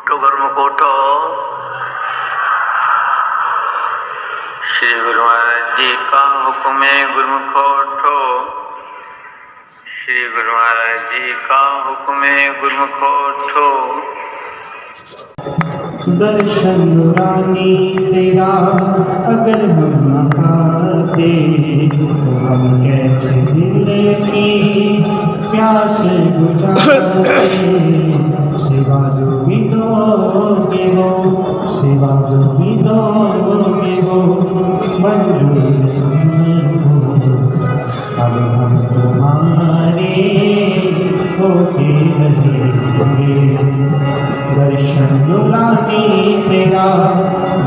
उठो गुरुमुख उठो। श्री गुरु महाराज जी का हुक्म है गुरुमुख उठो। श्री गुरु महाराज जी का हुक्म है गुरुमुख उठो। दर्शन नूरानी तेरा अगर हम न पाते तो हम कैसे दिल की प्यास बुझाते। सिवा जो भी दोगे हो, सिवा जो भी दोगे हो मंजूर नहीं हो। अब हम तुम्हारे होते रहेंगे। दर्शन नूरानी तेरा,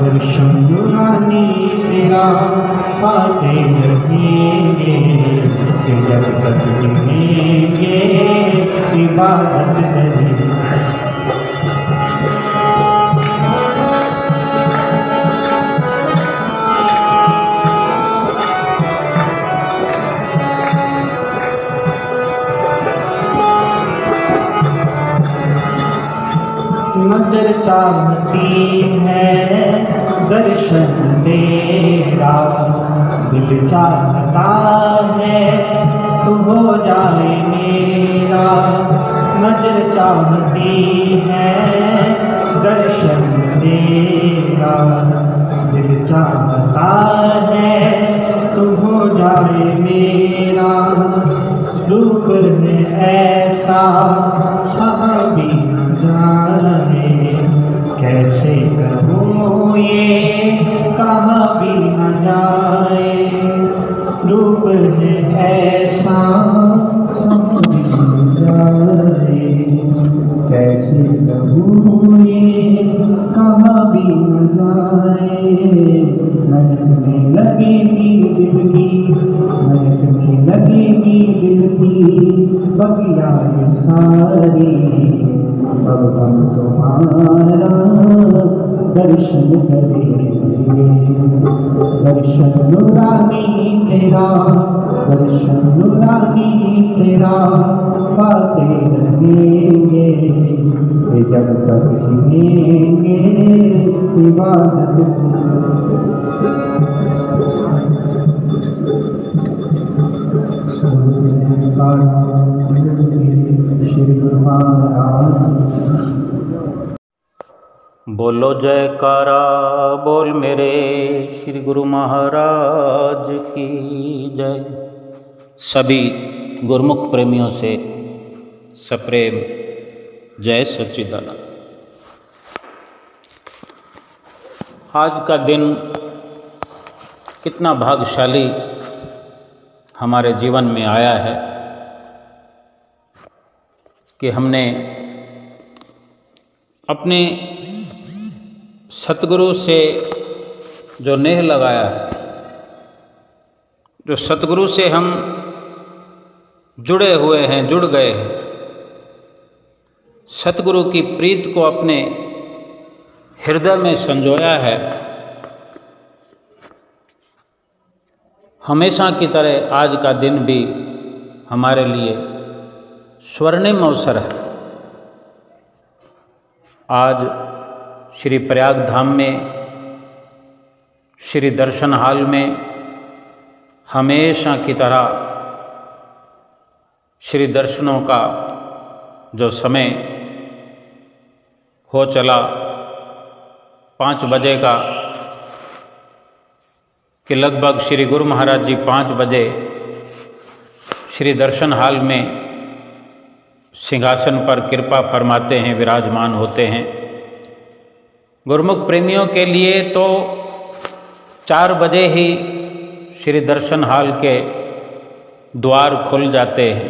दर्शन नूरानी तेरा पाते रहेंगे। जब तक जिएंगे इबादत करेंगे। नजर चाहती है दर्शन तेरा, दिल चाहता है तू हो जाए मेरा। नजर चाहती है दर्शन तेरा, दिल चाहता है तू हो जाए मेरा। रूप में ऐसा साहबी न जाने, कैसे कहूँ ये कहा भी न जाए। रूप में ऐसा साहबी न जाए, कैसे कहूँ ये कहा भी न जाए। महकने लगेगी दिल की, महकने लगेगी दिल की बगिया सारी। अब हम तुम्हारा दर्शन करेंगे। दर्शन नूरानी तेरा, दर्शन नूरानी तेरा पाते रहेंगे। जब तक जिएंगे इबादत श्री गुरु महाराज। बोलो जयकारा बोल मेरे श्री गुरु महाराज की जय। सभी गुरुमुख प्रेमियों से सप्रेम जय सच्चिदानंद। आज का दिन कितना भाग्यशाली हमारे जीवन में आया है कि हमने अपने सतगुरु से जो नेह लगाया है, जो सतगुरु से हम जुड़े हुए हैं, जुड़ गए हैं। सतगुरु की प्रीत को अपने हृदय में संजोया है। हमेशा की तरह आज का दिन भी हमारे लिए स्वर्णिम अवसर है। आज श्री प्रयाग धाम में, श्री दर्शन हाल में हमेशा की तरह श्री दर्शनों का जो समय हो चला 5 बजे का, कि लगभग श्री गुरु महाराज जी 5 बजे श्री दर्शन हाल में सिंहासन पर कृपा फरमाते हैं, विराजमान होते हैं। गुरुमुख प्रेमियों के लिए तो 4 बजे ही श्री दर्शन हाल के द्वार खुल जाते हैं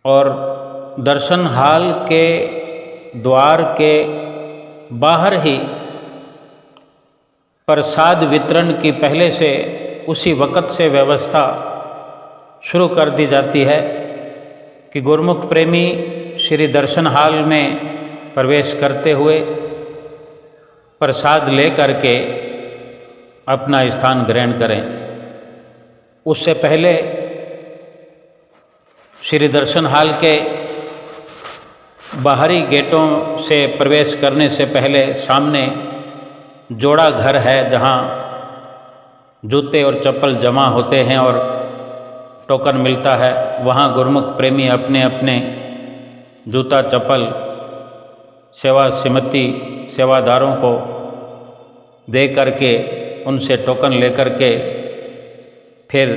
और दर्शन हाल के द्वार के बाहर ही प्रसाद वितरण की पहले से उसी वक़्त से व्यवस्था शुरू कर दी जाती है कि गुरुमुख प्रेमी श्री दर्शन हाल में प्रवेश करते हुए प्रसाद ले करके अपना स्थान ग्रहण करें। उससे पहले श्री दर्शन हाल के बाहरी गेटों से प्रवेश करने से पहले सामने जोड़ा घर है जहाँ जूते और चप्पल जमा होते हैं और टोकन मिलता है। वहाँ गुरुमुख प्रेमी अपने अपने जूता चप्पल सेवा समिति सेवादारों को दे करके उनसे टोकन लेकर के फिर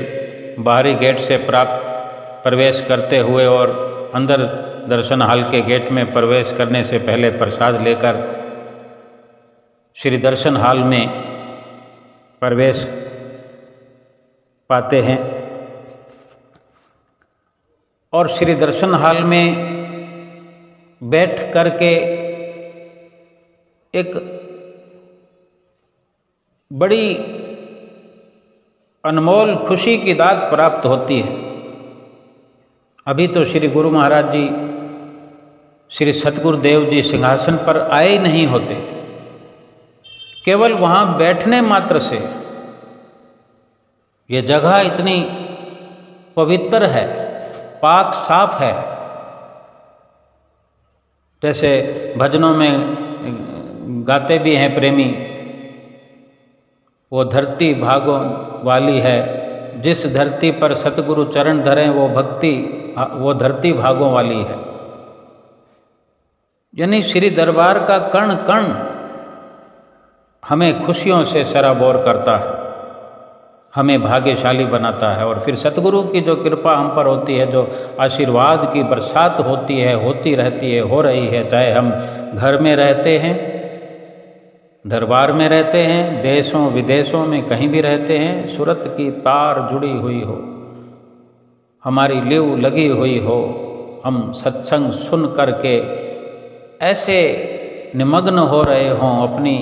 बाहरी गेट से प्राप्त प्रवेश करते हुए और अंदर दर्शन हाल के गेट में प्रवेश करने से पहले प्रसाद लेकर श्री दर्शन हाल में प्रवेश पाते हैं। और श्री दर्शन हाल में बैठ करके एक बड़ी अनमोल खुशी की दात प्राप्त होती है। अभी तो श्री गुरु महाराज जी श्री सतगुरुदेव जी सिंहासन पर आए नहीं होते, केवल वहाँ बैठने मात्र से ये जगह इतनी पवित्र है, पाक साफ है। जैसे भजनों में गाते भी हैं प्रेमी, वो धरती भागों वाली है, जिस धरती पर सतगुरु चरण धरें वो धरती भागों वाली है। यानी श्री दरबार का कण कण हमें खुशियों से सराबोर करता है, हमें भाग्यशाली बनाता है। और फिर सतगुरु की जो कृपा हम पर होती है, जो आशीर्वाद की बरसात होती है, होती रहती है, हो रही है, चाहे हम घर में रहते हैं, दरबार में रहते हैं, देशों विदेशों में कहीं भी रहते हैं, सूरत की तार जुड़ी हुई हो, हमारी लिव लगी हुई हो, हम सत्संग सुन करके ऐसे निमग्न हो रहे हों, अपनी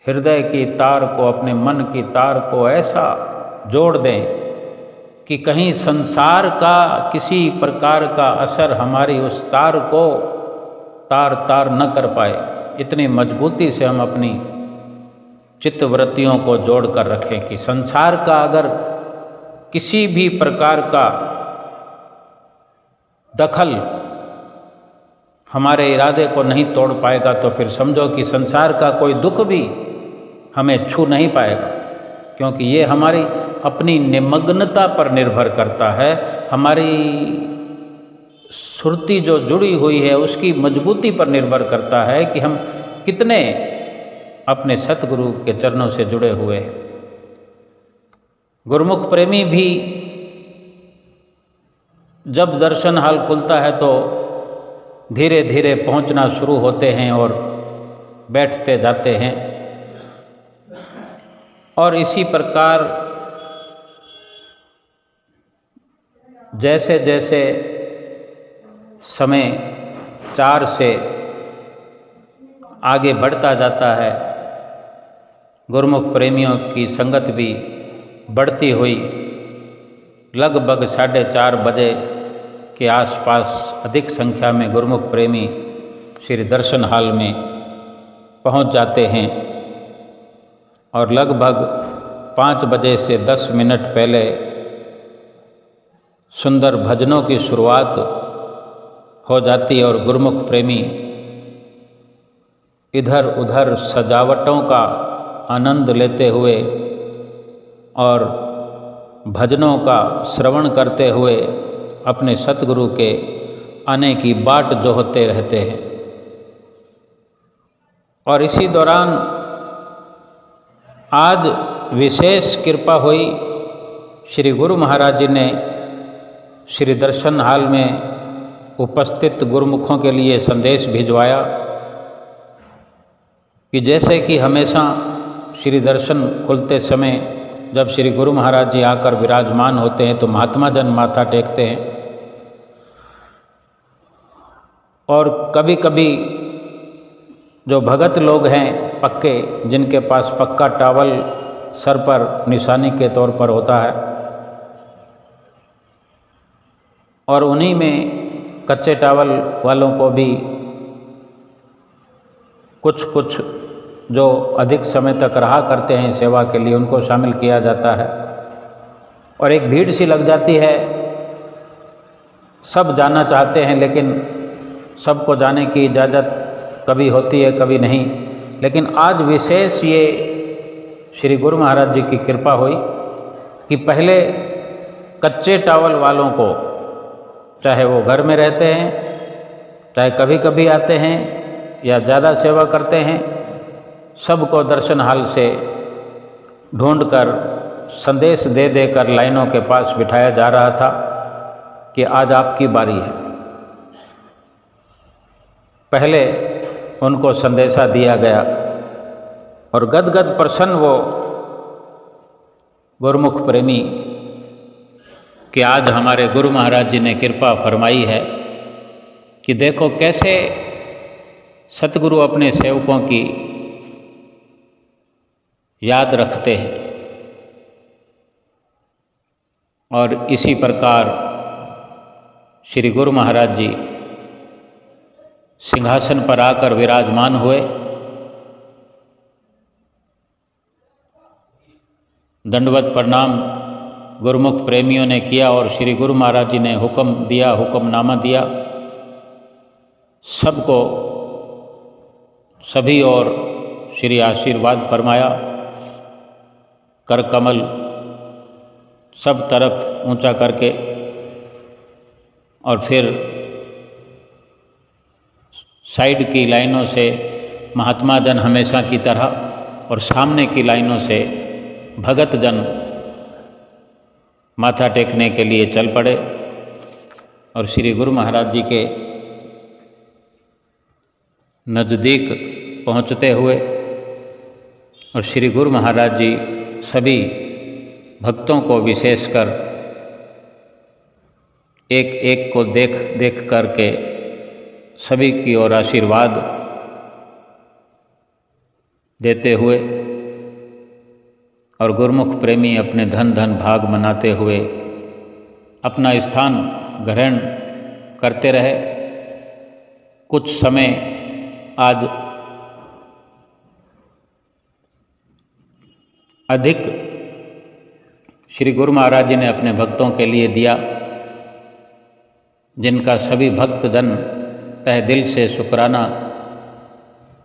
हृदय की तार को, अपने मन की तार को ऐसा जोड़ दें कि कहीं संसार का किसी प्रकार का असर हमारी उस तार को तार न कर पाए। इतनी मजबूती से हम अपनी चित्तवृत्तियों को जोड़ कर रखें कि संसार का अगर किसी भी प्रकार का दखल हमारे इरादे को नहीं तोड़ पाएगा तो फिर समझो कि संसार का कोई दुख भी हमें छू नहीं पाएगा, क्योंकि ये हमारी अपनी निमग्नता पर निर्भर करता है। हमारी सुरती जो जुड़ी हुई है उसकी मजबूती पर निर्भर करता है कि हम कितने अपने सतगुरु के चरणों से जुड़े हुए हैं। गुरुमुख प्रेमी भी जब दर्शन हाल खुलता है तो धीरे धीरे पहुंचना शुरू होते हैं और बैठते जाते हैं। और इसी प्रकार जैसे जैसे समय 4 से आगे बढ़ता जाता है, गुरुमुख प्रेमियों की संगत भी बढ़ती हुई लगभग 4:30 बजे के आसपास अधिक संख्या में गुरुमुख प्रेमी श्री दर्शन हाल में पहुंच जाते हैं। और लगभग 5 बजे से 10 मिनट पहले सुंदर भजनों की शुरुआत हो जाती है और गुरुमुख प्रेमी इधर उधर सजावटों का आनंद लेते हुए और भजनों का श्रवण करते हुए अपने सतगुरु के आने की बाट जोहते रहते हैं। और इसी दौरान आज विशेष कृपा हुई, श्री गुरु महाराज जी ने श्री दर्शन हाल में उपस्थित गुरुमुखों के लिए संदेश भिजवाया कि जैसे कि हमेशा श्री दर्शन खुलते समय जब श्री गुरु महाराज जी आकर विराजमान होते हैं तो महात्मा जन माथा टेकते हैं, और कभी कभी जो भगत लोग हैं पक्के, जिनके पास पक्का टॉवल सर पर निशानी के तौर पर होता है, और उन्हीं में कच्चे टॉवल वालों को भी कुछ जो अधिक समय तक रहा करते हैं सेवा के लिए, उनको शामिल किया जाता है। और एक भीड़ सी लग जाती है सब जाना चाहते हैं, लेकिन सबको जाने की इजाज़त कभी होती है कभी नहीं। लेकिन आज विशेष ये श्री गुरु महाराज जी की कृपा हुई कि पहले कच्चे टावल वालों को, चाहे वो घर में रहते हैं, चाहे कभी कभी आते हैं या ज़्यादा सेवा करते हैं, सबको दर्शन हाल से ढूंढकर संदेश दे देकर लाइनों के पास बिठाया जा रहा था कि आज आपकी बारी है। पहले उनको संदेशा दिया गया और गदगद प्रसन्न वो गुरुमुख प्रेमी कि आज हमारे गुरु महाराज जी ने कृपा फरमाई है कि देखो कैसे सतगुरु अपने सेवकों की याद रखते हैं। और इसी प्रकार श्री गुरु महाराज जी सिंहासन पर आकर विराजमान हुए। दंडवत प्रणाम गुरुमुख प्रेमियों ने किया और श्री गुरु महाराज जी ने हुक्म दिया, हुक्मनामा दिया सबको, सभी और श्री आशीर्वाद फरमाया। कर कमल सब तरफ ऊंचा करके और फिर साइड की लाइनों से महात्मा जन हमेशा की तरह और सामने की लाइनों से भगत जन माथा टेकने के लिए चल पड़े। और श्री गुरु महाराज जी के नज़दीक पहुँचते हुए और श्री गुरु महाराज जी सभी भक्तों को विशेषकर एक एक को देख देख करके सभी की ओर आशीर्वाद देते हुए और गुरुमुख प्रेमी अपने धन धन भाग मनाते हुए अपना स्थान ग्रहण करते रहे। कुछ समय आज अधिक श्री गुरु महाराज जी ने अपने भक्तों के लिए दिया, जिनका सभी भक्तजन तहे दिल से शुक्राना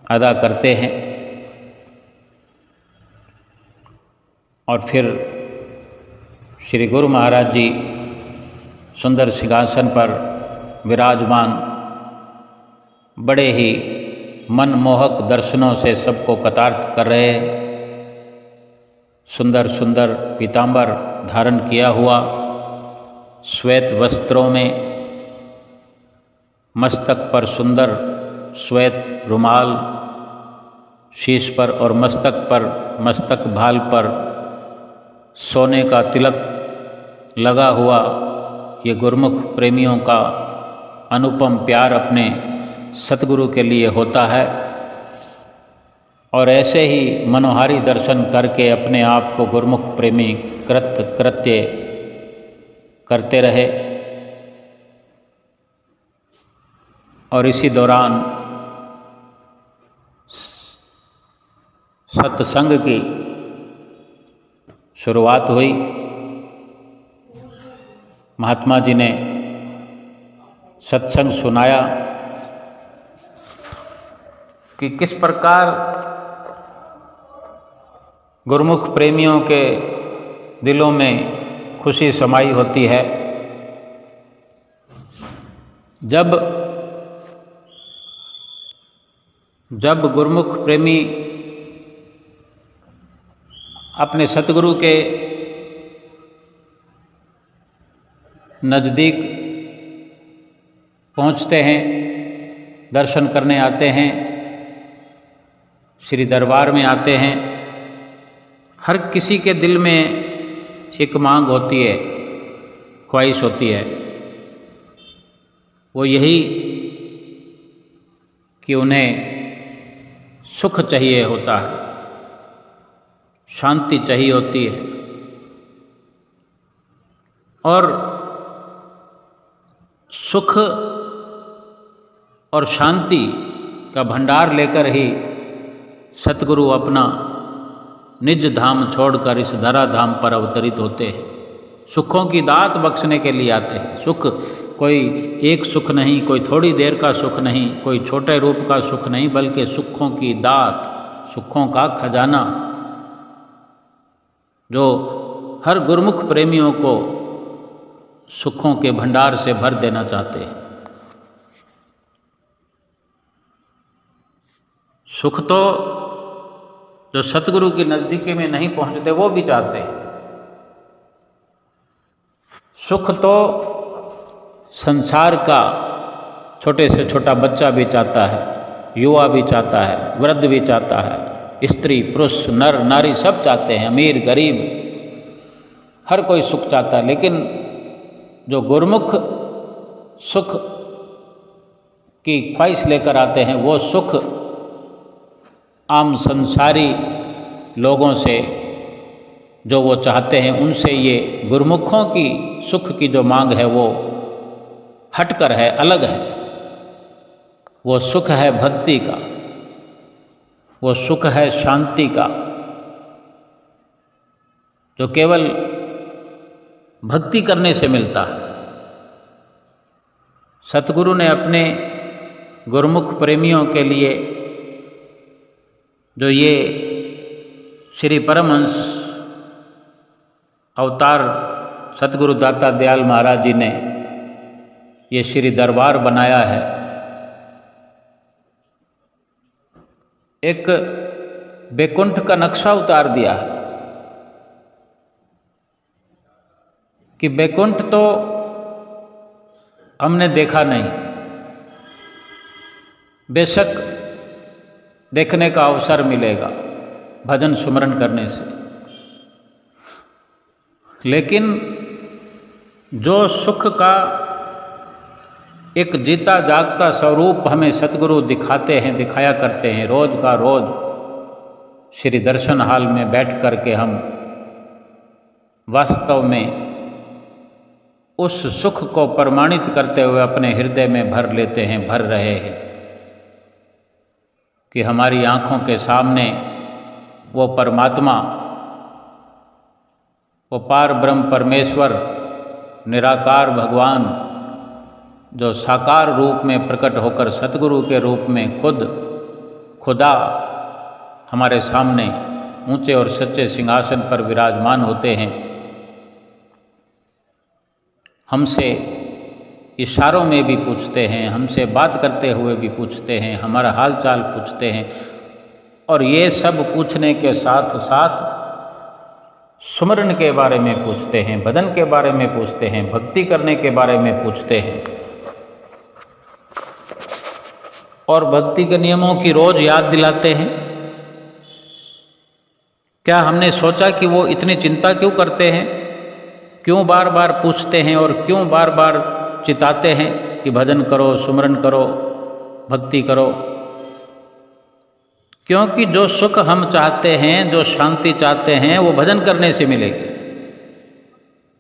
अदा करते हैं। और फिर श्री गुरु महाराज जी सुंदर सिंहासन पर विराजमान बड़े ही मनमोहक दर्शनों से सबको कृतार्थ कर रहे हैं। सुंदर सुंदर पीतांबर धारण किया हुआ, श्वेत वस्त्रों में, मस्तक पर सुंदर श्वेत रुमाल, शीश पर और मस्तक पर, मस्तक भाल पर सोने का तिलक लगा हुआ, ये गुरुमुख प्रेमियों का अनुपम प्यार अपने सतगुरु के लिए होता है। और ऐसे ही मनोहारी दर्शन करके अपने आप को गुरुमुख प्रेमी कृत्य करते रहे। और इसी दौरान सत्संग की शुरुआत हुई। महात्मा जी ने सत्संग सुनाया कि किस प्रकार गुरुमुख प्रेमियों के दिलों में खुशी समाई होती है जब गुरुमुख प्रेमी अपने सतगुरु के नज़दीक पहुंचते हैं, दर्शन करने आते हैं, श्री दरबार में आते हैं। हर किसी के दिल में एक मांग होती है, ख्वाहिश होती है, वो यही कि उन्हें सुख चाहिए होता है, शांति चाहिए होती है। और सुख और शांति का भंडार लेकर ही सतगुरु अपना निज धाम छोड़कर इस धरा धाम पर अवतरित होते हैं। सुखों की दात बख्शने के लिए आते हैं। सुख कोई एक सुख नहीं, कोई थोड़ी देर का सुख नहीं, कोई छोटे रूप का सुख नहीं, बल्कि सुखों की दात, सुखों का खजाना जो हर गुरुमुख प्रेमियों को सुखों के भंडार से भर देना चाहते हैं। सुख तो जो सतगुरु की नज़दीकी में नहीं पहुंचते वो भी चाहते हैं। सुख तो संसार का छोटे से छोटा बच्चा भी चाहता है, युवा भी चाहता है, वृद्ध भी चाहता है, स्त्री पुरुष नर नारी सब चाहते हैं, अमीर गरीब हर कोई सुख चाहता है। लेकिन जो गुरुमुख सुख की ख्वाहिश लेकर आते हैं वो सुख आम संसारी लोगों से जो वो चाहते हैं उनसे ये गुरुमुखों की सुख की जो मांग है वो हटकर है, अलग है। वो सुख है भक्ति का, वो सुख है शांति का, जो केवल भक्ति करने से मिलता है। सतगुरु ने अपने गुरुमुख प्रेमियों के लिए जो ये श्री परमहंस अवतार सतगुरु दाता दयाल महाराज जी ने ये श्री दरबार बनाया है, एक बैकुंठ का नक्शा उतार दिया है कि बैकुंठ तो हमने देखा नहीं, बेशक देखने का अवसर मिलेगा भजन सुमरन करने से, लेकिन जो सुख का एक जीता जागता स्वरूप हमें सतगुरु दिखाते हैं, दिखाया करते हैं, रोज का रोज श्री दर्शन हाल में बैठ कर के हम वास्तव में उस सुख को प्रमाणित करते हुए अपने हृदय में भर लेते हैं, भर रहे हैं कि हमारी आँखों के सामने वो परमात्मा, वो पार ब्रह्म परमेश्वर निराकार भगवान जो साकार रूप में प्रकट होकर सतगुरु के रूप में खुद खुदा हमारे सामने ऊंचे और सच्चे सिंहासन पर विराजमान होते हैं। हमसे इशारों में भी पूछते हैं, हमसे बात करते हुए भी पूछते हैं, हमारा हाल चाल पूछते हैं, और ये सब पूछने के साथ साथ सुमरन के बारे में पूछते हैं, भजन के बारे में पूछते हैं, भक्ति करने के बारे में पूछते हैं, और भक्ति के नियमों की रोज याद दिलाते हैं। क्या हमने सोचा कि वो इतनी चिंता क्यों करते हैं, क्यों बार बार पूछते हैं और क्यों बार बार चिताते हैं कि भजन करो, सुमरन करो, भक्ति करो? क्योंकि जो सुख हम चाहते हैं, जो शांति चाहते हैं, वो भजन करने से मिलेगी,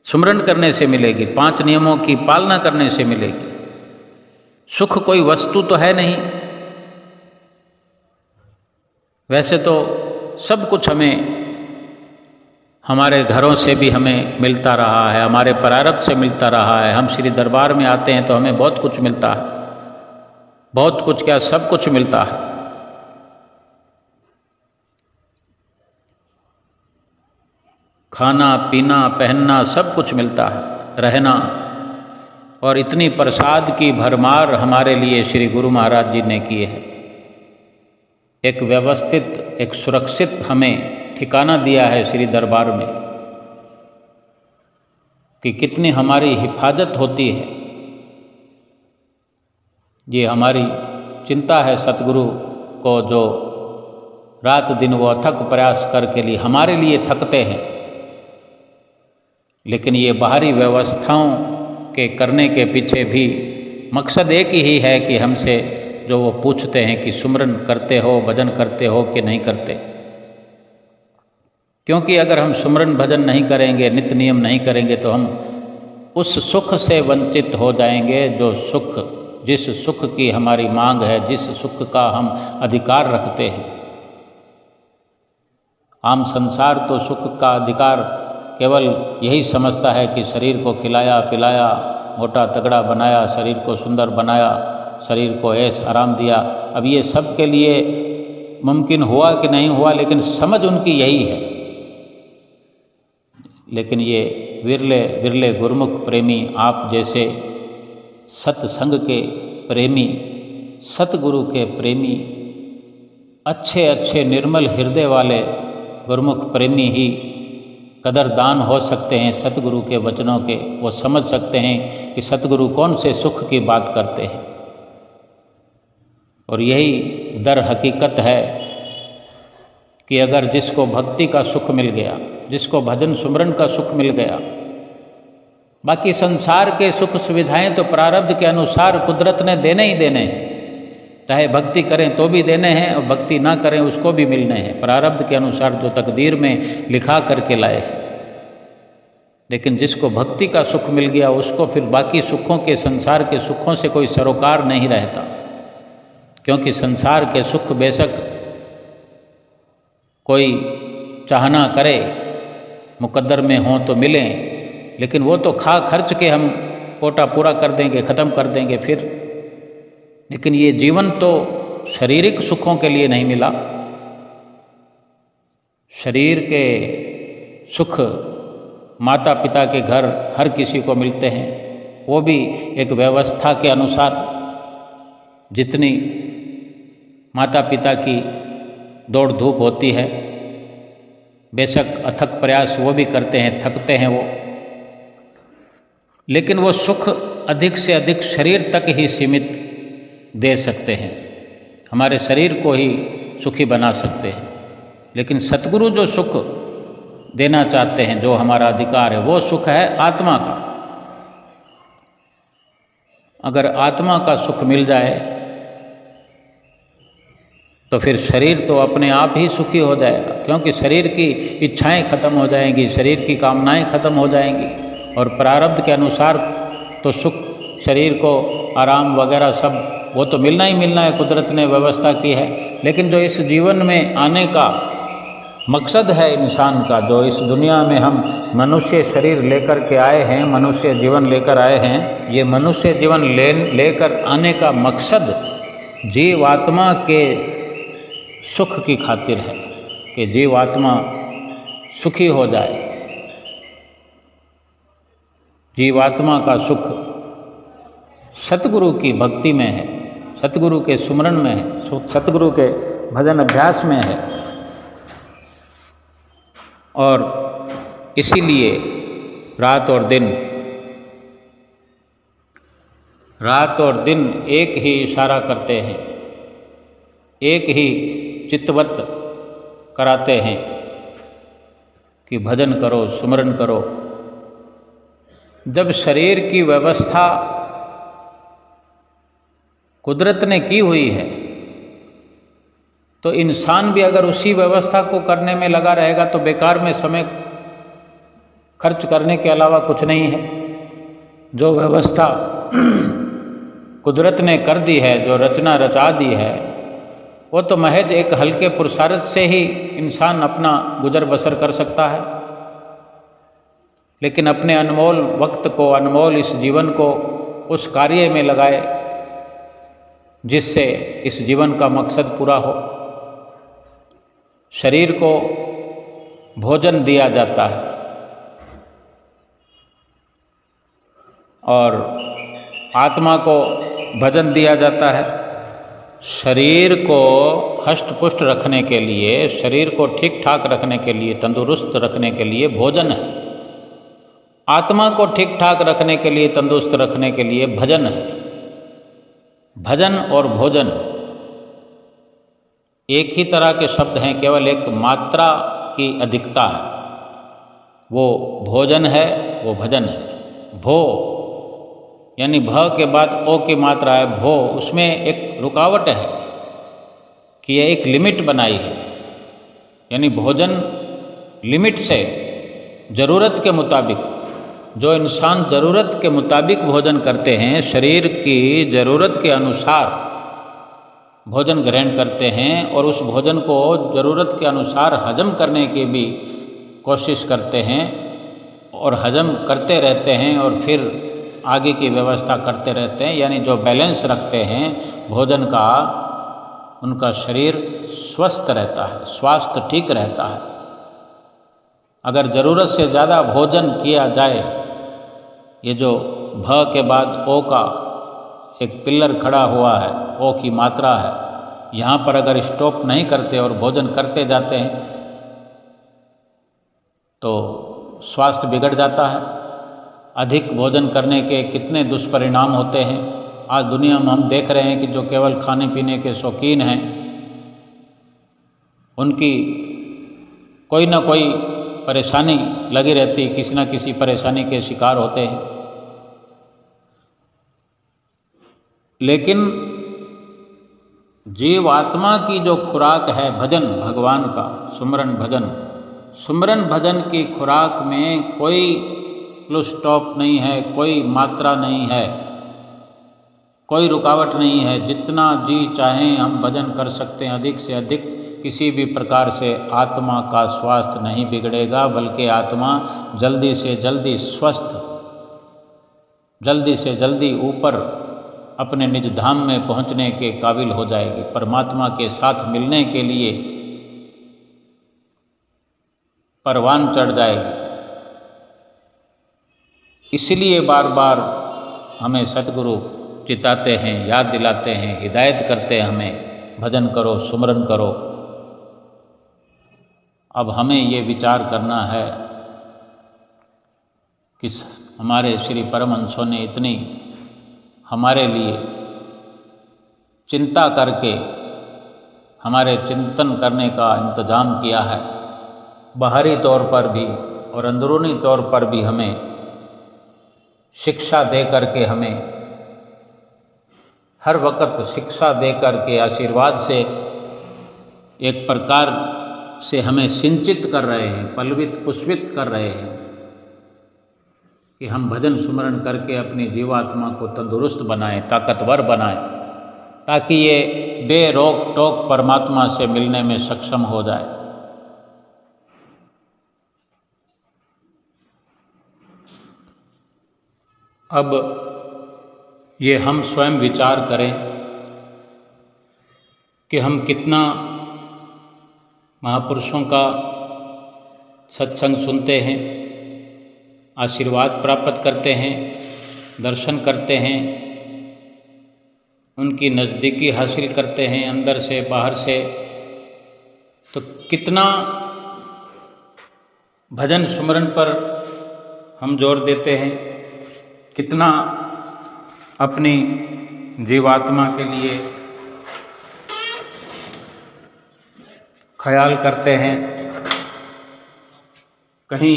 सुमरन करने से मिलेगी, 5 नियमों की पालना करने से मिलेगी। सुख कोई वस्तु तो है नहीं। वैसे तो सब कुछ हमें हमारे घरों से भी हमें मिलता रहा है, हमारे प्रारब्ध से मिलता रहा है। हम श्री दरबार में आते हैं तो हमें बहुत कुछ मिलता है, बहुत कुछ क्या सब कुछ मिलता है। खाना पीना पहनना सब कुछ मिलता है, रहना, और इतनी प्रसाद की भरमार हमारे लिए श्री गुरु महाराज जी ने की है। एक व्यवस्थित, एक सुरक्षित हमें ठिकाना दिया है श्री दरबार में कि कितनी हमारी हिफाजत होती है। ये हमारी चिंता है सतगुरु को, जो रात दिन वो अथक प्रयास करके लिए हमारे लिए थकते हैं, लेकिन ये बाहरी व्यवस्थाओं के करने के पीछे भी मकसद एक ही है कि हमसे जो वो पूछते हैं कि सुमरन करते हो, भजन करते हो कि नहीं करते। क्योंकि अगर हम सुमरन भजन नहीं करेंगे, नित्य नियम नहीं करेंगे, तो हम उस सुख से वंचित हो जाएंगे जो सुख, जिस सुख की हमारी मांग है, जिस सुख का हम अधिकार रखते हैं। आम संसार तो सुख का अधिकार केवल यही समझता है कि शरीर को खिलाया पिलाया, मोटा तगड़ा बनाया, शरीर को सुंदर बनाया, शरीर को ऐश आराम दिया। अब ये सब के लिए मुमकिन हुआ कि नहीं हुआ, लेकिन समझ उनकी यही है। लेकिन ये विरले विरले गुरुमुख प्रेमी, आप जैसे सत्संग के प्रेमी, सतगुरु के प्रेमी, अच्छे अच्छे निर्मल हृदय वाले गुरुमुख प्रेमी ही कदरदान हो सकते हैं सतगुरु के वचनों के। वो समझ सकते हैं कि सतगुरु कौन से सुख की बात करते हैं। और यही दर हकीकत है कि अगर जिसको भक्ति का सुख मिल गया, जिसको भजन सुमरन का सुख मिल गया, बाकी संसार के सुख सुविधाएं तो प्रारब्ध के अनुसार कुदरत ने देने ही देने हैं। चाहे भक्ति करें तो भी देने हैं और भक्ति ना करें उसको भी मिलने हैं, प्रारब्ध के अनुसार जो तकदीर में लिखा करके लाए हैं। लेकिन जिसको भक्ति का सुख मिल गया उसको फिर बाकी सुखों के, संसार के सुखों से कोई सरोकार नहीं रहता। क्योंकि संसार के सुख बेशक कोई चाहना करे मुकद्दर में हों तो मिलें, लेकिन वो तो खा खर्च के हम कोटा पूरा कर देंगे, ख़त्म कर देंगे फिर। लेकिन ये जीवन तो शारीरिक सुखों के लिए नहीं मिला। शरीर के सुख माता पिता के घर हर किसी को मिलते हैं, वो भी एक व्यवस्था के अनुसार। जितनी माता पिता की दौड़ धूप होती है, बेशक अथक प्रयास वो भी करते हैं, थकते हैं वो, लेकिन वो सुख अधिक से अधिक शरीर तक ही सीमित दे सकते हैं, हमारे शरीर को ही सुखी बना सकते हैं। लेकिन सतगुरु जो सुख देना चाहते हैं, जो हमारा अधिकार है, वो सुख है आत्मा का। अगर आत्मा का सुख मिल जाए तो फिर शरीर तो अपने आप ही सुखी हो जाएगा, क्योंकि शरीर की इच्छाएं खत्म हो जाएंगी, शरीर की कामनाएं खत्म हो जाएंगी। और प्रारब्ध के अनुसार तो सुख, शरीर को आराम वगैरह सब वो तो मिलना ही मिलना है, कुदरत ने व्यवस्था की है। लेकिन जो इस जीवन में आने का मकसद है इंसान का, जो इस दुनिया में हम मनुष्य शरीर लेकर के आए हैं, मनुष्य जीवन लेकर आए हैं, ये मनुष्य जीवन लेकर आने का मकसद जीवात्मा के सुख की खातिर है कि जीवात्मा सुखी हो जाए। जीवात्मा का सुख सतगुरु की भक्ति में है, सतगुरु के सुमरन में है, सतगुरु के भजन अभ्यास में है। और इसीलिए रात और दिन एक ही इशारा करते हैं, एक ही चित्तवत कराते हैं कि भजन करो, सुमरन करो। जब शरीर की व्यवस्था कुदरत ने की हुई है तो इंसान भी अगर उसी व्यवस्था को करने में लगा रहेगा तो बेकार में समय खर्च करने के अलावा कुछ नहीं है। जो व्यवस्था कुदरत ने कर दी है, जो रचना रचा दी है, वो तो महज एक हल्के पुरुषार्थ से ही इंसान अपना गुजर बसर कर सकता है। लेकिन अपने अनमोल वक्त को, अनमोल इस जीवन को उस कार्य में लगाए जिससे इस जीवन का मकसद पूरा हो। शरीर को भोजन दिया जाता है और आत्मा को भजन दिया जाता है। शरीर को हष्ट पुष्ट रखने के लिए, शरीर को ठीक ठाक रखने के लिए, तंदुरुस्त रखने के लिए भोजन है। आत्मा को ठीक ठाक रखने के लिए, तंदुरुस्त रखने के लिए भजन है। भजन और भोजन एक ही तरह के शब्द हैं, केवल एक मात्रा की अधिकता है। वो भोजन है, वो भजन है। भो यानी भ के बाद ओ की मात्रा है, भो, उसमें एक रुकावट है कि यह एक लिमिट बनाई है। यानी भोजन लिमिट से, ज़रूरत के मुताबिक, जो इंसान ज़रूरत के मुताबिक भोजन करते हैं, शरीर की ज़रूरत के अनुसार भोजन ग्रहण करते हैं और उस भोजन को ज़रूरत के अनुसार हजम करने की भी कोशिश करते हैं, और हजम करते रहते हैं और फिर आगे की व्यवस्था करते रहते हैं, यानी जो बैलेंस रखते हैं भोजन का, उनका शरीर स्वस्थ रहता है, स्वास्थ्य ठीक रहता है। अगर ज़रूरत से ज़्यादा भोजन किया जाए, ये जो भ के बाद ओ का एक पिल्लर खड़ा हुआ है, ओ की मात्रा है, यहाँ पर अगर स्टॉप नहीं करते और भोजन करते जाते हैं तो स्वास्थ्य बिगड़ जाता है। अधिक भोजन करने के कितने दुष्परिणाम होते हैं। आज दुनिया में हम देख रहे हैं कि जो केवल खाने पीने के शौकीन हैं, उनकी कोई ना कोई परेशानी लगी रहती, किसी न किसी परेशानी के शिकार होते हैं। लेकिन जीव आत्मा की जो खुराक है भजन, भगवान का सुमरन भजन की खुराक में कोई फुल स्टॉप नहीं है, कोई मात्रा नहीं है, कोई रुकावट नहीं है। जितना जी चाहें हम भजन कर सकते हैं, अधिक से अधिक। किसी भी प्रकार से आत्मा का स्वास्थ्य नहीं बिगड़ेगा, बल्कि आत्मा जल्दी से जल्दी स्वस्थ, जल्दी से जल्दी ऊपर अपने निज धाम में पहुंचने के काबिल हो जाएगी। परमात्मा के साथ मिलने के लिए परवान चढ़ जाएगी। इसलिए बार बार हमें सद्गुरु चिताते हैं, याद दिलाते हैं, हिदायत करते हैं हमें, भजन करो, सुमरन करो। अब हमें ये विचार करना है कि हमारे श्री परमहंसों ने इतनी हमारे लिए चिंता करके हमारे चिंतन करने का इंतजाम किया है। बाहरी तौर पर भी और अंदरूनी तौर पर भी हमें शिक्षा दे करके, हमें हर वक्त शिक्षा दे करके, आशीर्वाद से एक प्रकार से हमें सिंचित कर रहे हैं, पल्वित पुष्पित कर रहे हैं कि हम भजन सुमरण करके अपनी जीवात्मा को तंदुरुस्त बनाएं, ताकतवर बनाएं, ताकि ये बेरोक टोक परमात्मा से मिलने में सक्षम हो जाए। अब ये हम स्वयं विचार करें कि हम कितना महापुरुषों का सत्संग सुनते हैं, आशीर्वाद प्राप्त करते हैं, दर्शन करते हैं, उनकी नज़दीकी हासिल करते हैं अंदर से बाहर से। तो कितना भजन सुमरन पर हम जोर देते हैं, कितना अपनी जीवात्मा के लिए ख्याल करते हैं। कहीं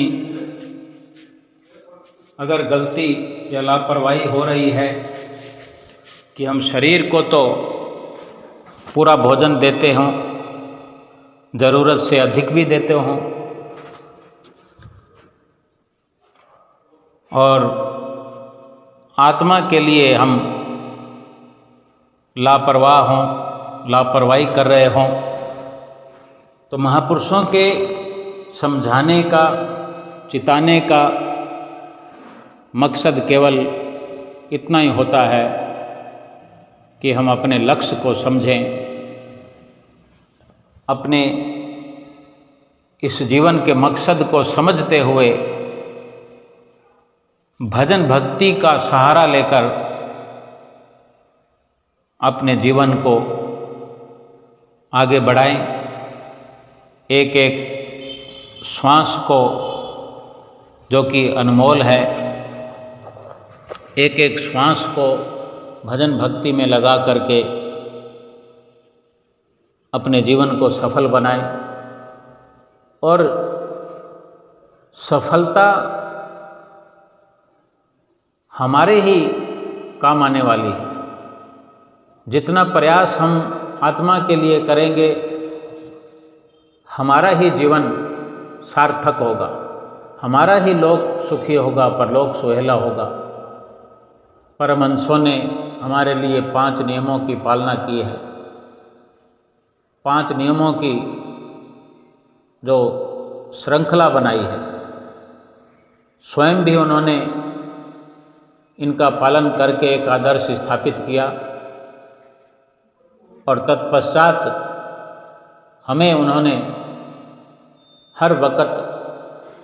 अगर गलती या लापरवाही हो रही है कि हम शरीर को तो पूरा भोजन देते हों, ज़रूरत से अधिक भी देते हों, और आत्मा के लिए हम लापरवाह हों, लापरवाही कर रहे हों, तो महापुरुषों के समझाने का, चिताने का मकसद केवल इतना ही होता है कि हम अपने लक्ष्य को समझें, अपने इस जीवन के मकसद को समझते हुए भजन भक्ति का सहारा लेकर अपने जीवन को आगे बढ़ाएं। एक एक श्वास को, जो कि अनमोल है, एक एक श्वास को भजन भक्ति में लगा करके अपने जीवन को सफल बनाएं। और सफलता हमारे ही काम आने वाली है। जितना प्रयास हम आत्मा के लिए करेंगे, हमारा ही जीवन सार्थक होगा, हमारा ही लोक सुखी होगा, परलोक सुहेला होगा। परमहंसों ने हमारे लिए 5 नियमों की पालना की है। 5 नियमों की जो श्रृंखला बनाई है, स्वयं भी उन्होंने इनका पालन करके एक आदर्श स्थापित किया और तत्पश्चात हमें उन्होंने हर वक्त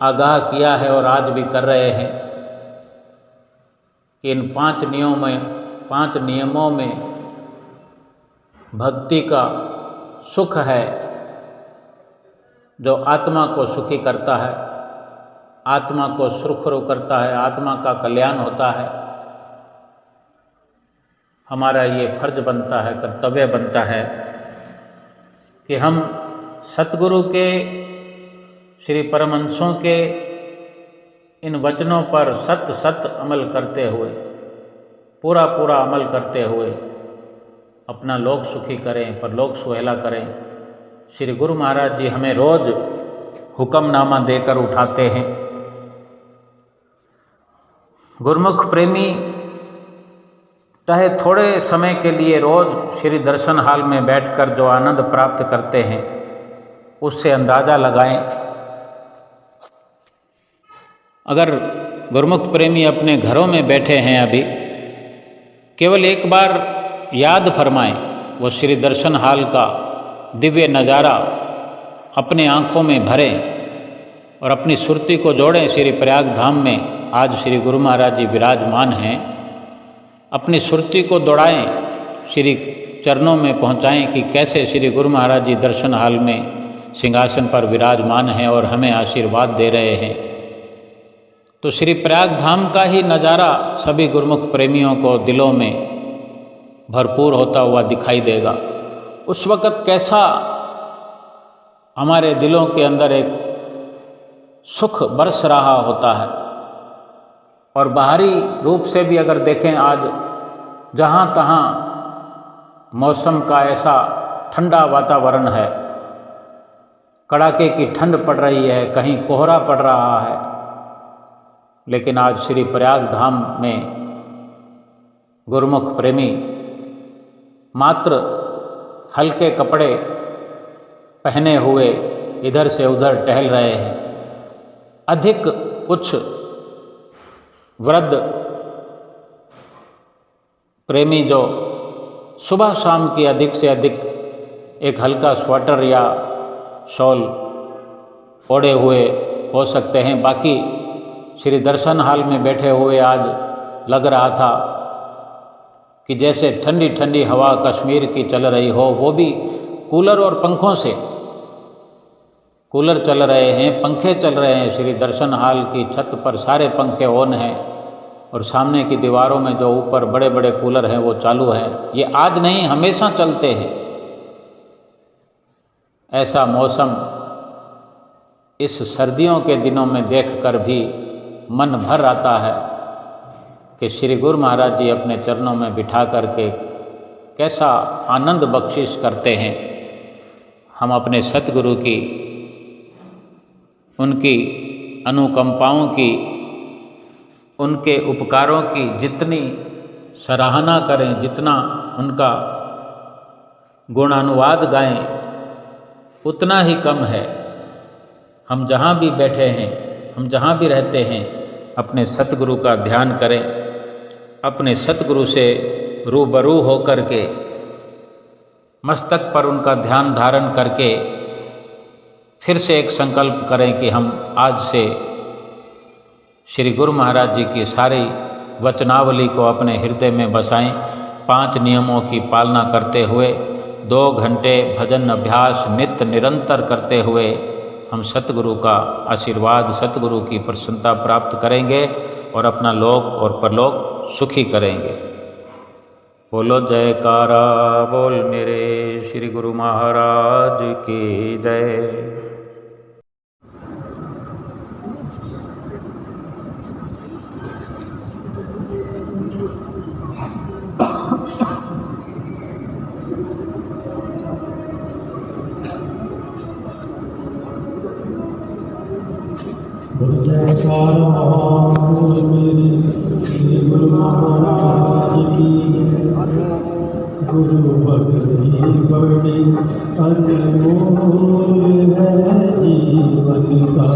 आगाह किया है और आज भी कर रहे हैं कि इन 5 नियमों में भक्ति का सुख है जो आत्मा को सुखी करता है, आत्मा को सुरखरू करता है, आत्मा का कल्याण होता है। हमारा ये फर्ज बनता है, कर्तव्य बनता है कि हम सतगुरु के, श्री परमहंसों के इन वचनों पर सत अमल करते हुए, पूरा अमल करते हुए अपना लोक सुखी करें, परलोक सुहेला करें। श्री गुरु महाराज जी हमें रोज़ हुक्मनामा देकर उठाते हैं। गुरुमुख प्रेमी चाहे थोड़े समय के लिए रोज़ श्री दर्शन हाल में बैठकर जो आनंद प्राप्त करते हैं उससे अंदाज़ा लगाएं। अगर गुरुमुख प्रेमी अपने घरों में बैठे हैं अभी, केवल एक बार याद फरमाएं वो श्री दर्शन हाल का दिव्य नज़ारा अपने आँखों में भरें और अपनी सुरती को जोड़ें। श्री प्रयाग धाम में आज श्री गुरु महाराज जी विराजमान हैं। अपनी सुरती को दौड़ाएं, श्री चरणों में पहुंचाएं कि कैसे श्री गुरु महाराज जी दर्शन हाल में सिंहासन पर विराजमान हैं और हमें आशीर्वाद दे रहे हैं। तो श्री प्रयाग धाम का ही नज़ारा सभी गुरुमुख प्रेमियों को दिलों में भरपूर होता हुआ दिखाई देगा। उस वक़्त कैसा हमारे दिलों के अंदर एक सुख बरस रहा होता है। और बाहरी रूप से भी अगर देखें, आज जहाँ तहाँ मौसम का ऐसा ठंडा वातावरण है, कड़ाके की ठंड पड़ रही है, कहीं कोहरा पड़ रहा है, लेकिन आज श्री प्रयाग धाम में गुरुमुख प्रेमी मात्र हल्के कपड़े पहने हुए इधर से उधर टहल रहे हैं। अधिक कुछ वृद्ध प्रेमी जो सुबह शाम की अधिक से अधिक एक हल्का स्वेटर या शॉल ओढ़े हुए हो सकते हैं। बाकी श्री दर्शन हाल में बैठे हुए आज लग रहा था कि जैसे ठंडी ठंडी हवा कश्मीर की चल रही हो, वो भी कूलर और पंखों से। कूलर चल रहे हैं, पंखे चल रहे हैं, श्री दर्शन हाल की छत पर सारे पंखे ऑन हैं और सामने की दीवारों में जो ऊपर बड़े बड़े कूलर हैं वो चालू हैं। ये आज नहीं, हमेशा चलते हैं। ऐसा मौसम इस सर्दियों के दिनों में देखकर भी मन भर आता है कि श्री गुरु महाराज जी अपने चरणों में बिठा करके कैसा आनंद बख्शिश करते हैं। हम अपने सतगुरु की, उनकी अनुकंपाओं की, उनके उपकारों की जितनी सराहना करें, जितना उनका गुणानुवाद गाएं, उतना ही कम है। हम जहाँ भी बैठे हैं, हम जहाँ भी रहते हैं, अपने सतगुरु का ध्यान करें। अपने सतगुरु से रूबरू होकर के मस्तक पर उनका ध्यान धारण करके फिर से एक संकल्प करें कि हम आज से श्री गुरु महाराज जी की सारी वचनावली को अपने हृदय में बसाएं। 5 नियमों की पालना करते हुए 2 घंटे भजन अभ्यास नित्य निरंतर करते हुए हम सतगुरु का आशीर्वाद, सतगुरु की प्रसन्नता प्राप्त करेंगे और अपना लोक और परलोक सुखी करेंगे। बोलो जयकारा बोल मेरे श्री गुरु महाराज की जय। गुरु महाराज की गुरु भक्ति बड़ी अनमोल है, जीवन का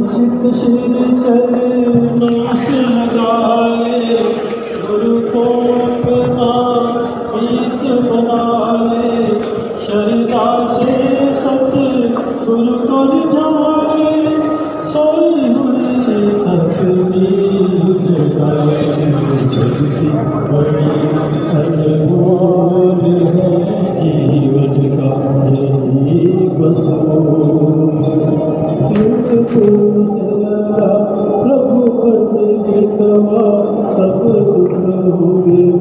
चित शिर चरनाश लगाए गुरु को अपना ईश बनाए शरदा से सत गुरु को रिझाए सोई हुई सतनी जगाए बड़ी अनमोल है जीवन का यही बसों प्रभु पद के तवा सब दुख हुए